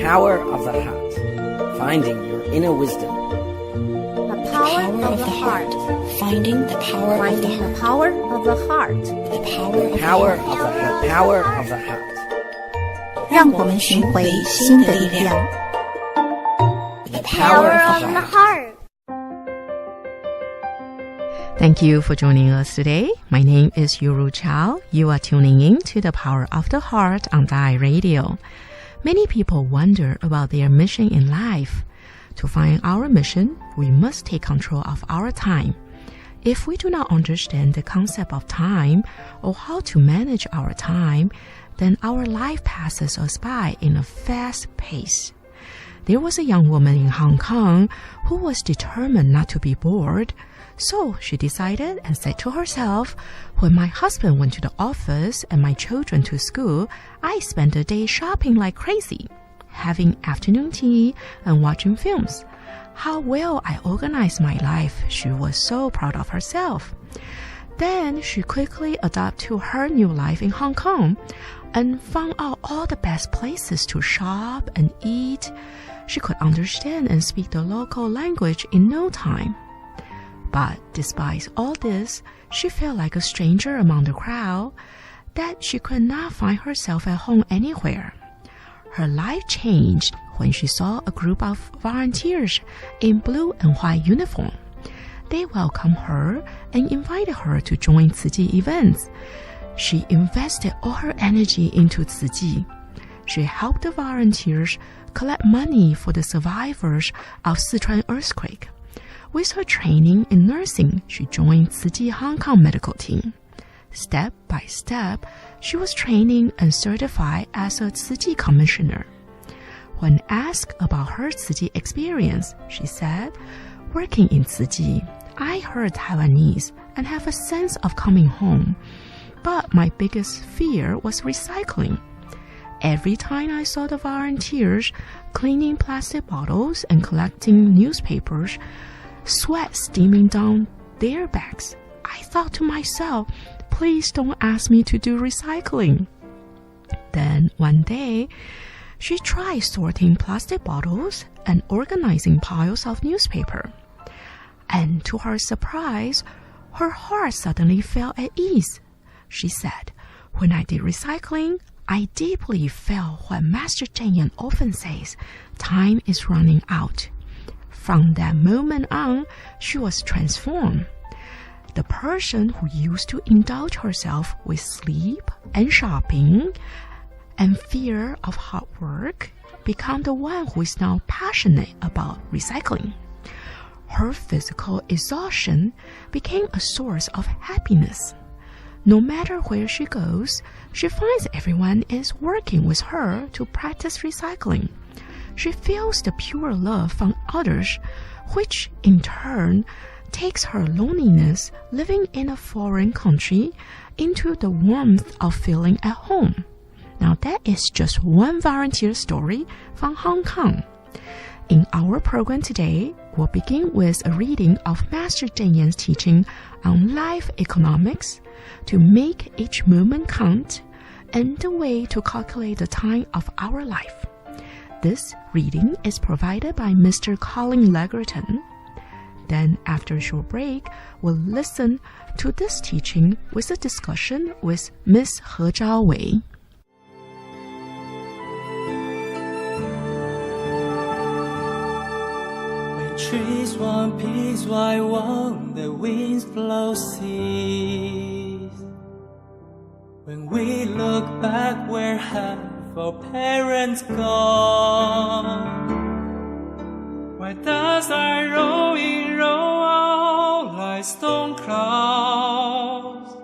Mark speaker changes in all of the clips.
Speaker 1: power of the heart. Finding your inner wisdom.
Speaker 2: The power of the heart.
Speaker 3: Finding the power of the
Speaker 2: Finding the
Speaker 3: heart.
Speaker 2: power of the heart.
Speaker 3: The power of
Speaker 1: Power
Speaker 3: the
Speaker 1: of the heart. Power of the heart.
Speaker 3: 让我们寻回心的力量。The
Speaker 2: Power of the heart.
Speaker 4: Thank you for joining us today. My name is Yuru Chao. You are tuning in to the Power of the Heart on Dai Radio. Many people wonder about their mission in life. To find our mission, we must take control of our time. If we do not understand the concept of time or how to manage our time, then our life passes us by in a fast pace. There was a young woman in Hong Kong who was determined not to be bored. So she decided and said to herself, when my husband went to the office and my children to school, I spent the day shopping like crazy, having afternoon tea and watching films. How well I organized my life. She was so proud of herself. Then she quickly adapted to her new life in Hong Kong and found out all the best places to shop and eat. She could understand and speak the local language in no time. But despite all this, she felt like a stranger among the crowd, that she could not find herself at home anywhere. Her life changed when she saw a group of volunteers in blue and white uniform. They welcomed her and invited her to join Tzu Chi events. She invested all her energy into Tzu Chi. She helped the volunteers collect money for the survivors of Sichuan earthquake. With her training in nursing, she joined Tzu Chi Hong Kong medical team. Step by step, she was training and certified as a Tzu Chi commissioner. When asked about her Tzu Chi experience, she said, working in Tzu Chi, I heard Taiwanese and have a sense of coming home. But my biggest fear was recycling. Every time I saw the volunteers cleaning plastic bottles and collecting newspapers, sweat steaming down their backs, I thought to myself, please don't ask me to do recycling. Then one day, she tried sorting plastic bottles and organizing piles of newspaper. And to her surprise, her heart suddenly felt at ease. She said, when I did recycling, I deeply felt what Master Cheng Yen often says, time is running out. From that moment on, she was transformed. The person who used to indulge herself with sleep and shopping and fear of hard work became the one who is now passionate about recycling. Her physical exhaustion became a source of happiness. No matter where she goes, she finds everyone is working with her to practice recycling. She feels the pure love from others, which in turn takes her loneliness living in a foreign country into the warmth of feeling at home. Now that is just one volunteer story from Hong Kong. In our program today, we'll begin with a reading of Master Cheng Yen's teaching on life economics, to make each moment count, and the way to calculate the time of our life. This reading is provided by Mr. Colin Legerton. Then, after a short break, we'll listen to this teaching with a discussion with Ms. He Zhaowei.
Speaker 5: When trees want peace, why won't the winds blow cease? When we look back, where have our parents gone? Why does our rowing roll out like storm clouds?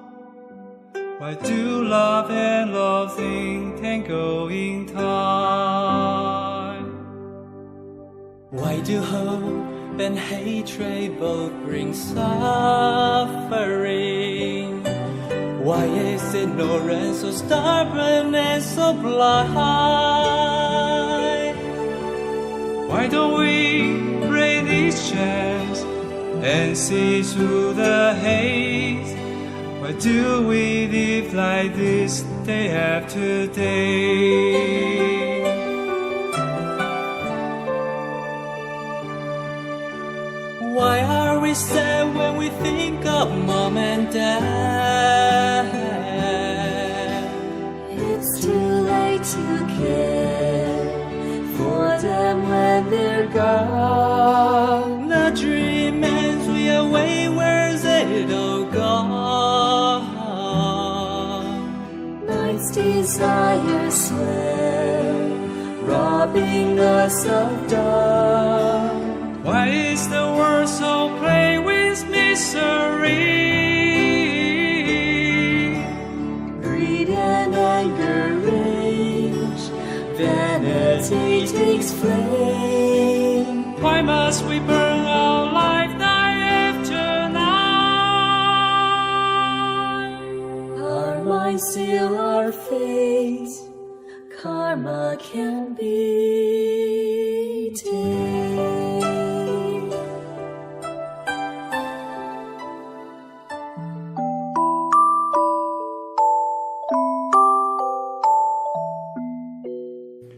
Speaker 5: Why do love and loathing tangle in time? Why do hope and hatred both bring suffering? Why is ignorance so stubborn and so blind? Why don't we break these chains and see through the haze? Why do we live like this day after day? we say when we think of mom and dad.
Speaker 6: It's too late to care for them when they're gone.
Speaker 5: The dream ends, we away, where's it all gone?
Speaker 6: Night's desire swell, robbing us of dawn.
Speaker 5: Why is the world so plagued with misery?
Speaker 6: Greed and anger rage, vanity takes flame.
Speaker 5: Why must we burn our life night after night?
Speaker 6: Our minds seal our fate, karma can be tamed.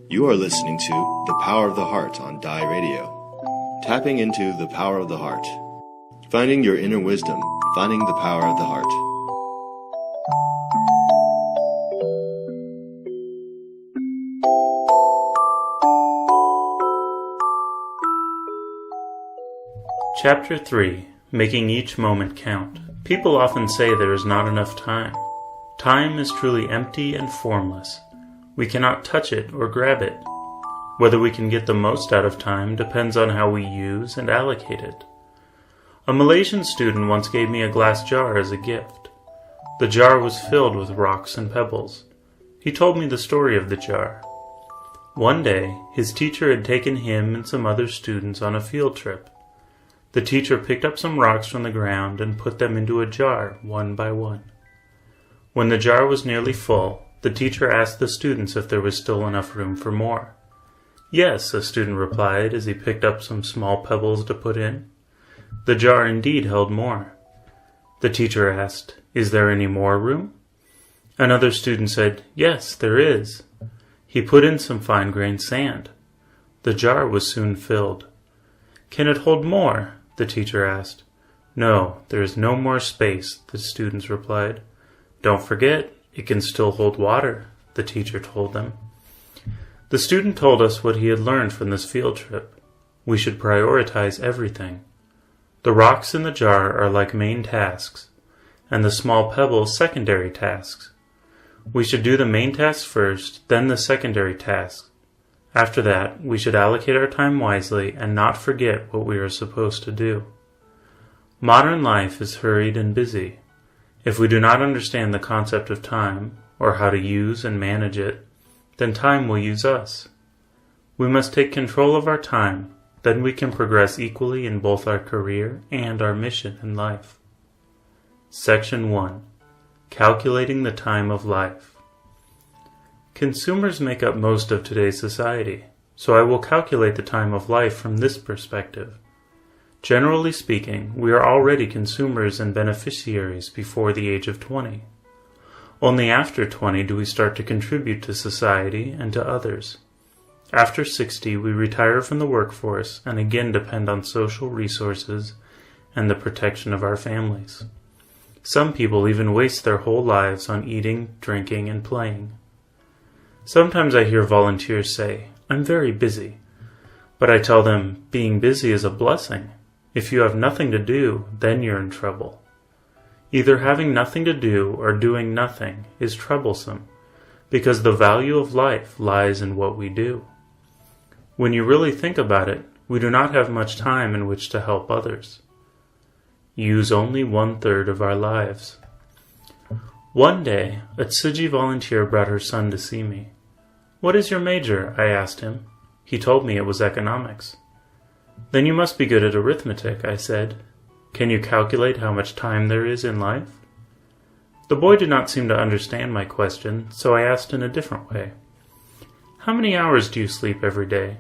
Speaker 7: You are listening to The Power of the Heart on Dai Radio. Tapping into the power of the heart. Finding your inner wisdom. Finding the power of the heart.
Speaker 8: Chapter 3. Making each moment count. People often say there is not enough time. Time is truly empty and formless. We cannot touch it or grab it. Whether we can get the most out of time depends on how we use and allocate it. A Malaysian student once gave me a glass jar as a gift. The jar was filled with rocks and pebbles. He told me the story of the jar. One day, his teacher had taken him and some other students on a field trip. The teacher picked up some rocks from the ground and put them into a jar, one by one. When the jar was nearly full, the teacher asked the students if there was still enough room for more. Yes, a student replied as he picked up some small pebbles to put in. The jar indeed held more. The teacher asked, "Is there any more room?" Another student said, "Yes, there is." He put in some fine-grained sand. The jar was soon filled. "Can it hold more?" the teacher asked. "No, there is no more space," the students replied. "Don't forget, it can still hold water," the teacher told them. The student told us what he had learned from this field trip. We should prioritize everything. The rocks in the jar are like main tasks, and the small pebbles secondary tasks. We should do the main tasks first, then the secondary tasks. After that, we should allocate our time wisely and not forget what we are supposed to do. Modern life is hurried and busy. If we do not understand the concept of time, or how to use and manage it, then time will use us. We must take control of our time, then we can progress equally in both our career and our mission in life. Section 1. Calculating the time of life. Consumers make up most of today's society, so I will calculate the time of life from this perspective. Generally speaking, we are already consumers and beneficiaries before the age of 20. Only after 20 do we start to contribute to society and to others. After 60, we retire from the workforce and again depend on social resources and the protection of our families. Some people even waste their whole lives on eating, drinking, and playing. Sometimes I hear volunteers say, "I'm very busy." But I tell them, being busy is a blessing. If you have nothing to do, then you're in trouble. Either having nothing to do or doing nothing is troublesome, because the value of life lies in what we do. When you really think about it, we do not have much time in which to help others. Use only 1/3 of our lives. One day, a Tsuji volunteer brought her son to see me. "What is your major?" I asked him. He told me it was economics. "Then you must be good at arithmetic," I said. "Can you calculate how much time there is in life?" The boy did not seem to understand my question, so I asked in a different way. "How many hours do you sleep every day?"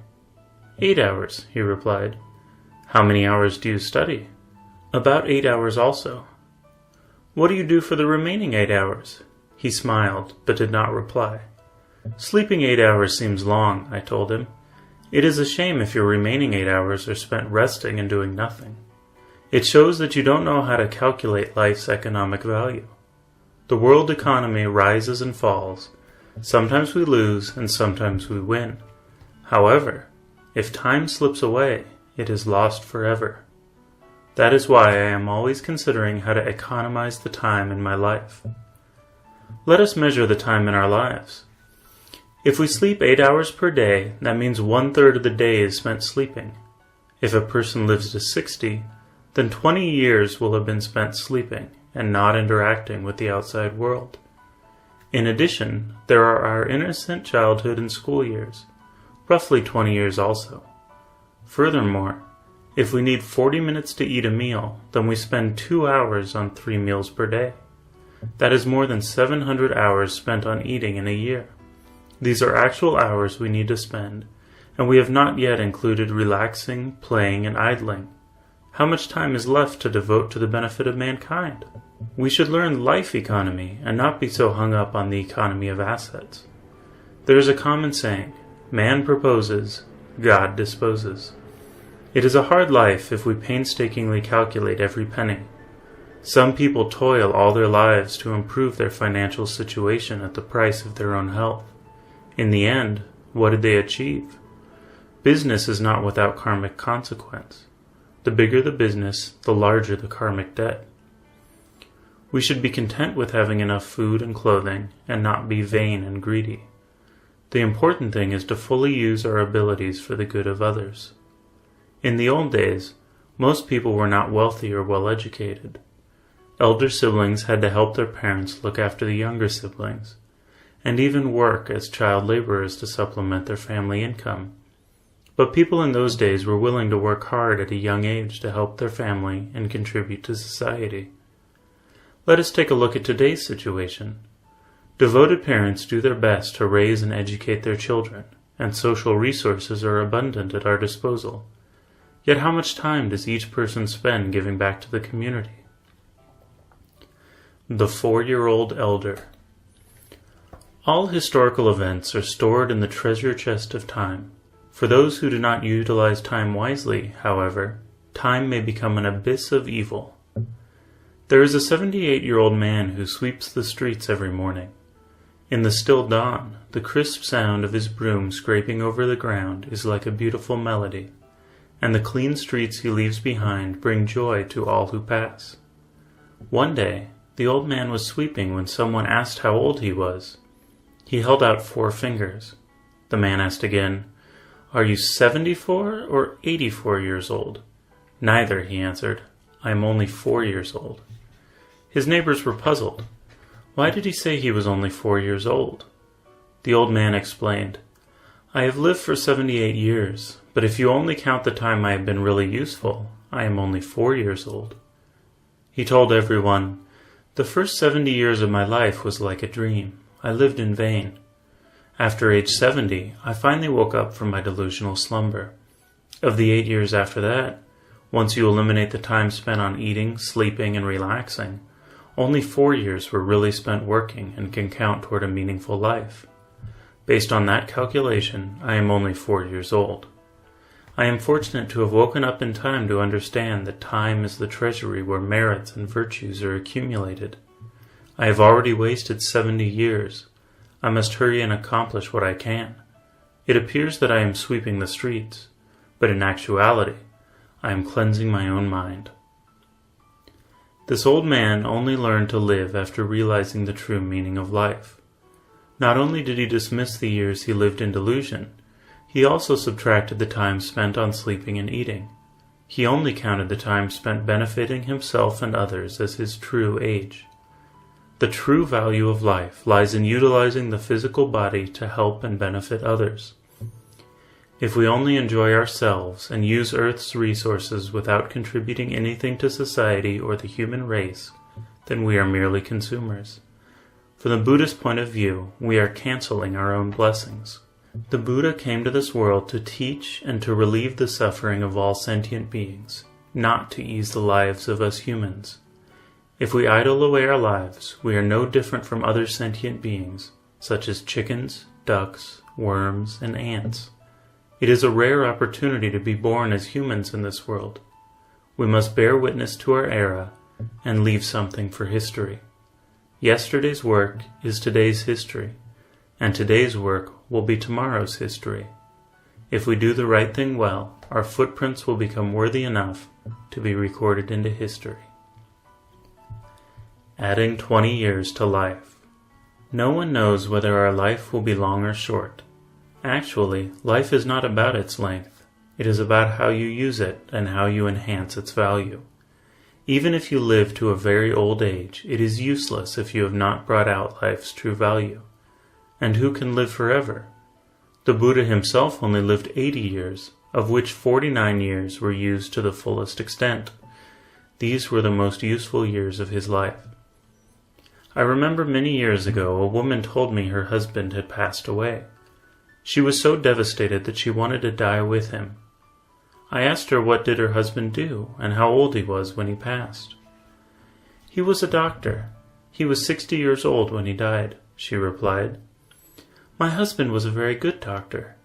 Speaker 8: 8 hours, he replied. "How many hours do you study?" "About 8 hours also." "What do you do for the remaining 8 hours?" He smiled, but did not reply. "Sleeping 8 hours seems long," I told him. "It is a shame if your remaining 8 hours are spent resting and doing nothing. It shows that you don't know how to calculate life's economic value. The world economy rises and falls. Sometimes we lose and sometimes we win. However, if time slips away, it is lost forever. That is why I am always considering how to economize the time in my life. Let us measure the time in our lives. If we sleep 8 hours per day, that means 1/3 of the day is spent sleeping. If a person lives to 60, then 20 years will have been spent sleeping and not interacting with the outside world. In addition, there are our innocent childhood and school years, roughly 20 years also. Furthermore, if we need 40 minutes to eat a meal, then we spend 2 hours on 3 meals per day. That is more than 700 hours spent on eating in a year. These are actual hours we need to spend, and we have not yet included relaxing, playing, and idling. How much time is left to devote to the benefit of mankind? We should learn life economy and not be so hung up on the economy of assets. There is a common saying, man proposes, God disposes. It is a hard life if we painstakingly calculate every penny. Some people toil all their lives to improve their financial situation at the price of their own health. In the end, what did they achieve? Business is not without karmic consequence. The bigger the business, the larger the karmic debt. We should be content with having enough food and clothing and not be vain and greedy. The important thing is to fully use our abilities for the good of others. In the old days, most people were not wealthy or well educated. Elder siblings had to help their parents look after the younger siblings, and even work as child laborers to supplement their family income. But people in those days were willing to work hard at a young age to help their family and contribute to society. Let us take a look at today's situation. Devoted parents do their best to raise and educate their children, and social resources are abundant at our disposal. Yet how much time does each person spend giving back to the community? The 4-year-old elder. All historical events are stored in the treasure chest of time. For those who do not utilize time wisely, however, time may become an abyss of evil. There is a 78-year-old man who sweeps the streets every morning. In the still dawn, the crisp sound of his broom scraping over the ground is like a beautiful melody, and the clean streets he leaves behind bring joy to all who pass. One day, the old man was sweeping when someone asked how old he was. He held out 4 fingers. The man asked again, "Are you 74 or 84 years old?" "Neither," he answered. "I am only 4 years old." His neighbors were puzzled. Why did he say he was only 4 years old? The old man explained, "I have lived for 78 years, but if you only count the time I have been really useful, I am only 4 years old." He told everyone, "The first 70 years of my life was like a dream. I lived in vain. After age 70, I finally woke up from my delusional slumber. Of the 8 years after that, once you eliminate the time spent on eating, sleeping, and relaxing, only 4 years were really spent working and can count toward a meaningful life. Based on that calculation, I am only 4 years old. I am fortunate to have woken up in time to understand that time is the treasury where merits and virtues are accumulated. I have already wasted 70 years. I must hurry and accomplish what I can. It appears that I am sweeping the streets, but in actuality, I am cleansing my own mind." This old man only learned to live after realizing the true meaning of life. Not only did he dismiss the years he lived in delusion, he also subtracted the time spent on sleeping and eating. He only counted the time spent benefiting himself and others as his true age. The true value of life lies in utilizing the physical body to help and benefit others. If we only enjoy ourselves and use Earth's resources without contributing anything to society or the human race, then we are merely consumers. From the Buddhist point of view, we are canceling our own blessings. The Buddha came to this world to teach and to relieve the suffering of all sentient beings, not to ease the lives of us humans. If we idle away our lives, we are no different from other sentient beings, such as chickens, ducks, worms, and ants. It is a rare opportunity to be born as humans in this world. We must bear witness to our era and leave something for history. Yesterday's work is today's history, and today's work will be tomorrow's history. If we do the right thing well, our footprints will become worthy enough to be recorded into history. Adding 20 years to life. No one knows whether our life will be long or short. Actually, life is not about its length. It is about how you use it and how you enhance its value. Even if you live to a very old age, it is useless if you have not brought out life's true value. And who can live forever? The Buddha himself only lived 80 years, of which 49 years were used to the fullest extent. These were the most useful years of his life. I remember many years ago a woman told me her husband had passed away. She was so devastated that she wanted to die with him. I asked her what did her husband do and how old he was when he passed. He was a doctor. He was 60 years old when he died, she replied. My husband was a very good doctor.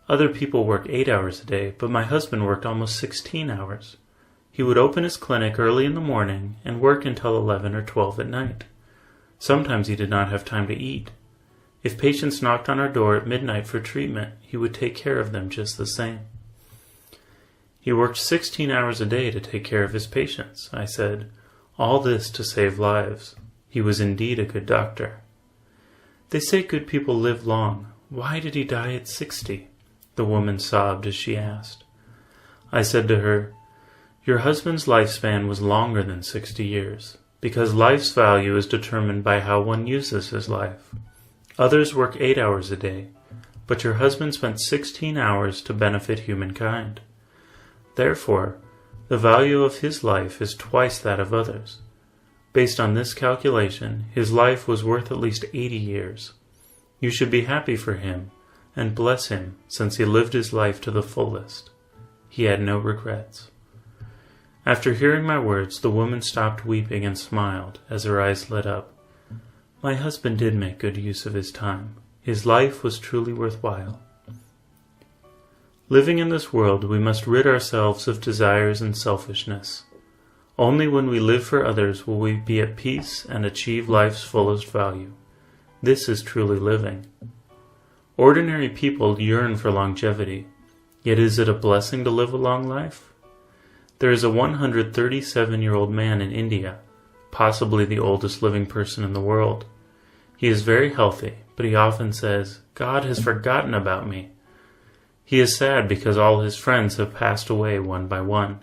Speaker 8: Other people work 8 hours a day, but my husband worked almost 16 hours. He would open his clinic early in the morning and work until 11 or 12 at night. Sometimes he did not have time to eat. If patients knocked on our door at midnight for treatment, he would take care of them just the same. He worked 16 hours a day to take care of his patients, I said. All this to save lives. He was indeed a good doctor. They say good people live long. Why did he die at 60? The woman sobbed as she asked. I said to her, Your husband's lifespan was longer than 60 years, because life's value is determined by how one uses his life. Others work 8 hours a day, but your husband spent 16 hours to benefit humankind. Therefore, the value of his life is twice that of others. Based on this calculation, his life was worth at least 80 years. You should be happy for him and bless him since he lived his life to the fullest. He had no regrets. After hearing my words, the woman stopped weeping and smiled as her eyes lit up. My husband did make good use of his time. His life was truly worthwhile. Living in this world, we must rid ourselves of desires and selfishness. Only when we live for others will we be at peace and achieve life's fullest value. This is truly living. Ordinary people yearn for longevity, yet is it a blessing to live a long life? There is a 137-year-old man in India, possibly the oldest living person in the world. He is very healthy, but he often says, God has forgotten about me. He is sad because all his friends have passed away one by one.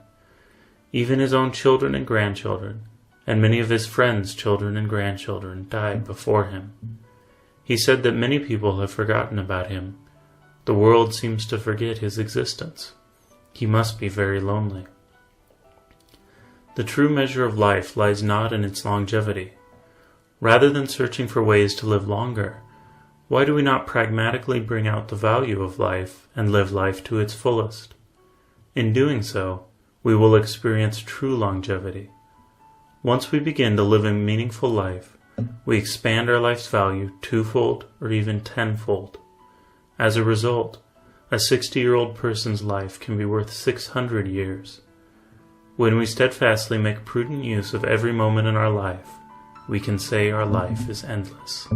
Speaker 8: Even his own children and grandchildren, and many of his friends' children and grandchildren died before him. He said that many people have forgotten about him. The world seems to forget his existence. He must be very lonely. The true measure of life lies not in its longevity. Rather than searching for ways to live longer, why do we not pragmatically bring out the value of life and live life to its fullest? In doing so, we will experience true longevity. Once we begin to live a meaningful life, we expand our life's value twofold or even tenfold. As a result, a 60-year-old person's life can be worth 600 years. When we steadfastly make prudent use of every moment in our life, we can say our life is endless.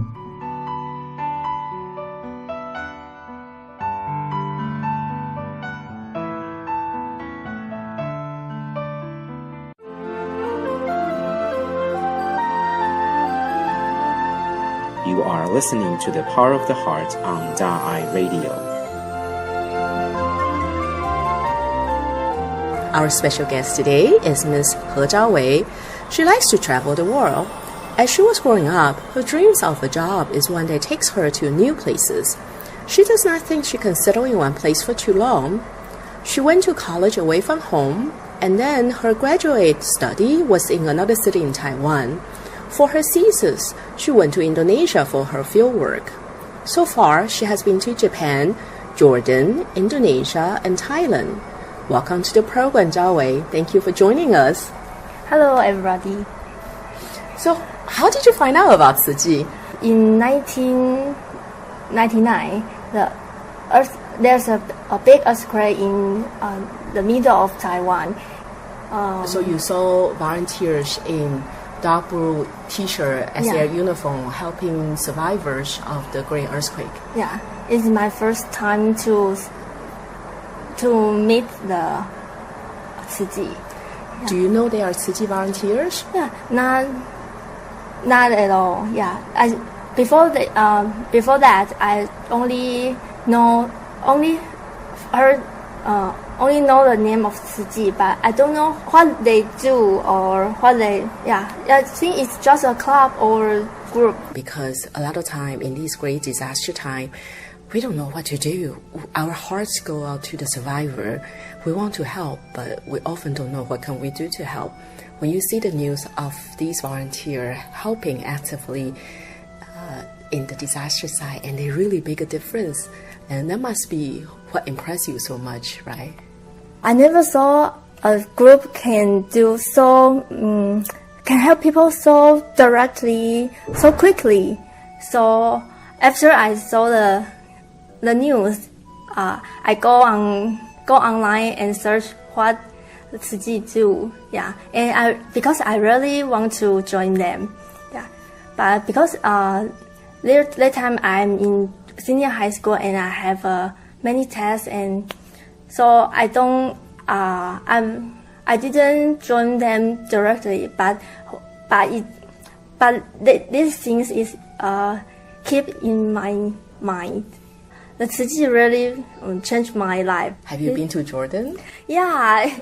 Speaker 1: You are listening to The Power of the Heart on Da'ai Radio.
Speaker 9: Our special guest today is Ms. He Zhaowei. She likes to travel the world. As she was growing up, her dreams of a job is one that takes her to new places. She does not think she can settle in one place for too long. She went to college away from home, and then her graduate study was in another city in Taiwan. For her thesis, she went to Indonesia for her fieldwork. So far, she has been to Japan, Jordan, Indonesia, and Thailand. Welcome to the program, Zhaowei. Thank you for joining us.
Speaker 2: Hello, everybody.
Speaker 9: So, how did you find out about Tzu Chi?
Speaker 2: In 1999, there's a big earthquake in the middle of Taiwan.
Speaker 9: So you saw volunteers in dark blue t-shirt as their uniform helping survivors of the great earthquake.
Speaker 2: Yeah, it's my first time to meet the Tzu Chi.
Speaker 9: Do you know they are Tzu Chi volunteers?
Speaker 2: Yeah, not at all. Yeah, before that I only know the name of Tzu Chi, but I don't know what they do or what they. Yeah, I think it's just a club or group.
Speaker 9: Because a lot of time in these great disaster time, we don't know what to do. Our hearts go out to the survivor. We want to help, but we often don't know what can we do to help. When you see the news of these volunteers helping actively in the disaster side, and they really make a difference, and that must be what impressed you so much, right?
Speaker 2: I never saw a group can do so, can help people so directly, so quickly. So after I saw the news, I go online and search what Tzu Chi do. Yeah, and because I really want to join them. Yeah, but because that time I'm in senior high school and I have many tests, and so I didn't join them directly, but these things is keep in my mind. The Tzu Chi really changed my life.
Speaker 9: Have you been to Jordan?
Speaker 2: Yeah.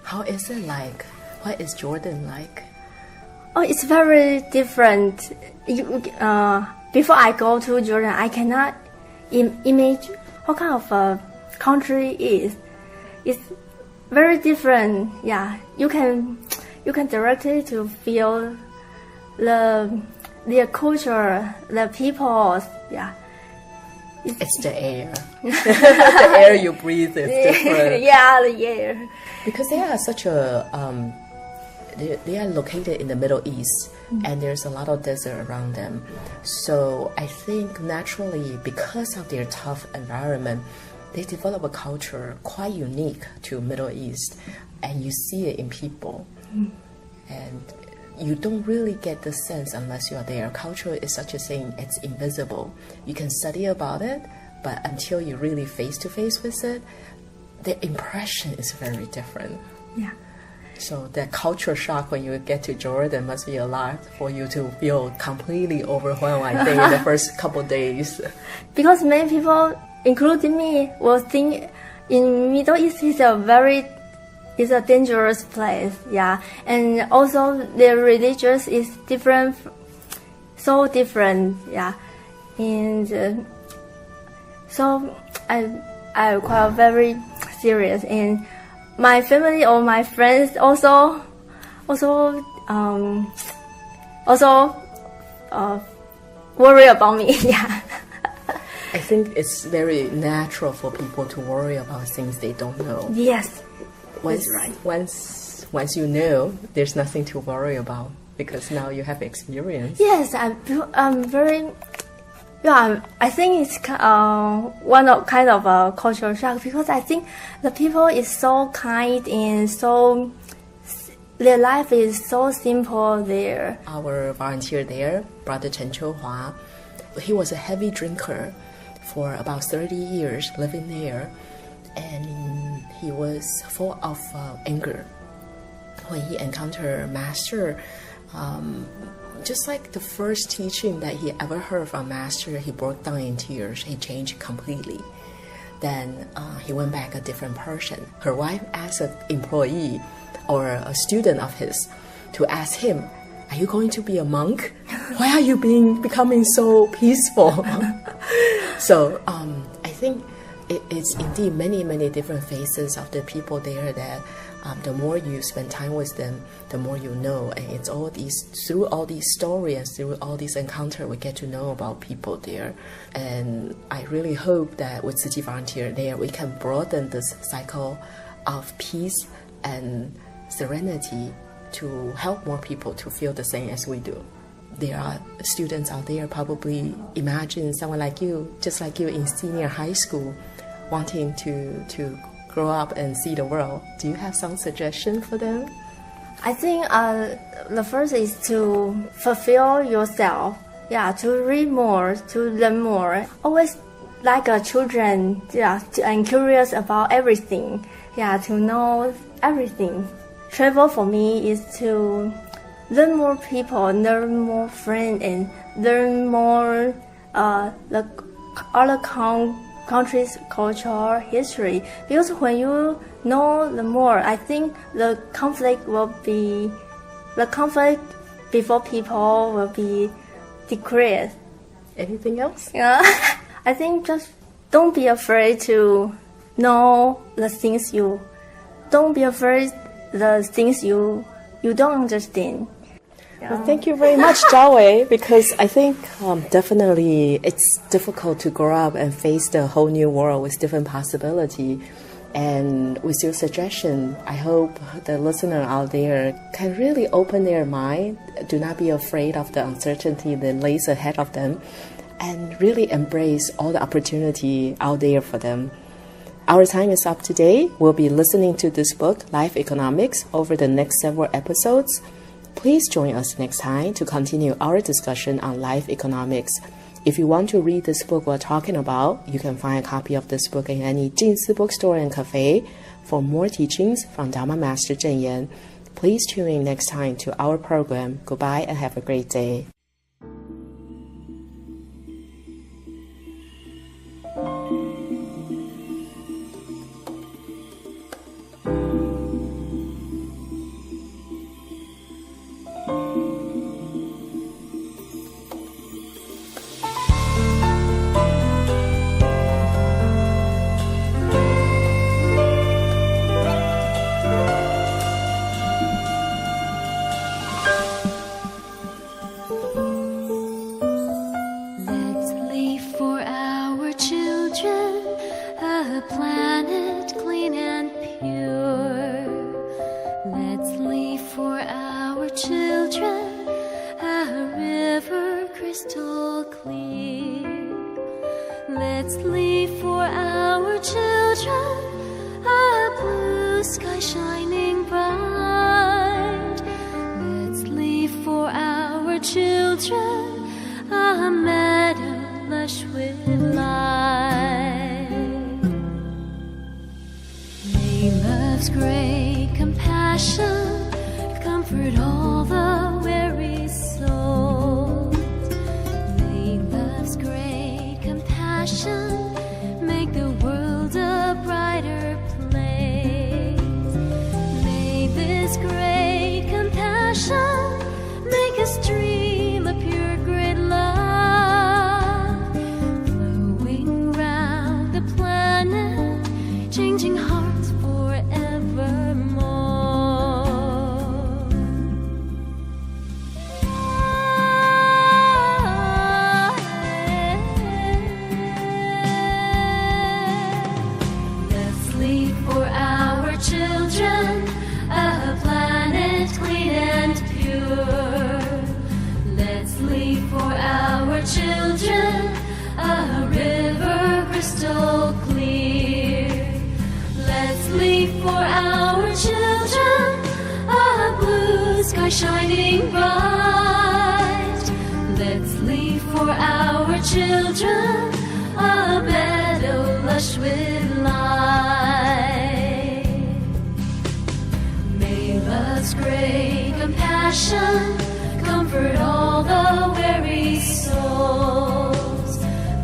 Speaker 9: How is it like? What is Jordan like?
Speaker 2: Oh, it's very different. Before I go to Jordan, I cannot imagine what kind of a country is. It's very different. Yeah, you can directly to feel their culture, the people. Yeah.
Speaker 9: It's the air. The air you breathe is different.
Speaker 2: Yeah, the air.
Speaker 9: Because they are such a they are located in the Middle East, and there's a lot of desert around them. So I think naturally, because of their tough environment, they develop a culture quite unique to Middle East, and you see it in people. And you don't really get the sense unless you are there. Culture is such a thing, it's invisible. You can study about it, but until you really face to face with it, the impression is very different.
Speaker 2: Yeah.
Speaker 9: So that culture shock when you get to Jordan must be a lot for you to feel completely overwhelmed, I think, in the first couple of days.
Speaker 2: Because many people, including me, will think in Middle East is a dangerous place. Yeah, and also the religious is different, so different. Yeah, and so I quite very serious, and my family or my friends also worry about me. Yeah.
Speaker 9: I think it's very natural for people to worry about things they don't know.
Speaker 2: Yes,
Speaker 9: that's
Speaker 2: right.
Speaker 9: Once you know, there's nothing to worry about because now you have experience.
Speaker 2: Yes, I'm very. Yeah, I think it's one of kind of a cultural shock because I think the people is so kind and so their life is so simple there.
Speaker 9: Our volunteer there, Brother Chen Qiuhua, he was a heavy drinker for about 30 years living there, and he was full of anger when he encountered Master. Just like the first teaching that he ever heard from Master, he broke down in tears. He changed completely. Then he went back a different person. Her wife asked an employee or a student of his to ask him, "Are you going to be a monk? Why are you becoming so peaceful?" So I think it's indeed many different faces of the people there that the more you spend time with them, the more you know. And it's through all these stories and through all these encounters, we get to know about people there. And I really hope that with Tzu Chi Volunteer there, we can broaden this cycle of peace and serenity to help more people to feel the same as we do. There are students out there probably imagine someone like you, just like you in senior high school, wanting to grow up and see the world. Do you have some suggestion for them?
Speaker 2: I think the first is to fulfill yourself. Yeah, to read more, to learn more. Always like a children, and curious about everything. Yeah, to know everything. Travel for me is to learn more people, learn more friends, and learn more the other countries' culture, history. Because when you know the more, I think the conflict before people will be decreased.
Speaker 9: Anything else?
Speaker 2: Yeah, I think just don't be afraid to know the things don't be afraid the things you don't understand. Yeah.
Speaker 9: Well, thank you very much, Zhao Wei, because I think definitely it's difficult to grow up and face the whole new world with different possibility. And with your suggestion, I hope the listener out there can really open their mind, do not be afraid of the uncertainty that lays ahead of them, and really embrace all the opportunity out there for them. Our time is up today. We'll be listening to this book, Life Economics, over the next several episodes. Please join us next time to continue our discussion on life economics. If you want to read this book we're talking about, you can find a copy of this book in any Jingsi bookstore and cafe. For more teachings from Dharma Master Cheng Yen, please tune in next time to our program. Goodbye and have a great day.
Speaker 6: Let's leave for our children a blue sky shining bright. Let's leave for our children a meadow lush with light. May love's great compassion comfort all the weary souls. May love's great compassion make the world a brighter place. May this great compassion make us dream a pure great love, flowing round the planet, changing hearts forevermore. Let's leave for our children a planet clean and pure. Let's leave for our children a river crystal clear. Let's leave for our children a blue sky shining bright. Let's leave for our children a meadow lush with light. May love's great compassion comfort all the weary souls.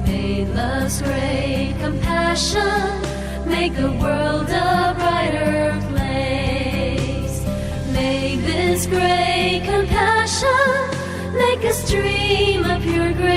Speaker 6: May love's great compassion make the world a brighter place. May this great compassion make us dream a pure grace.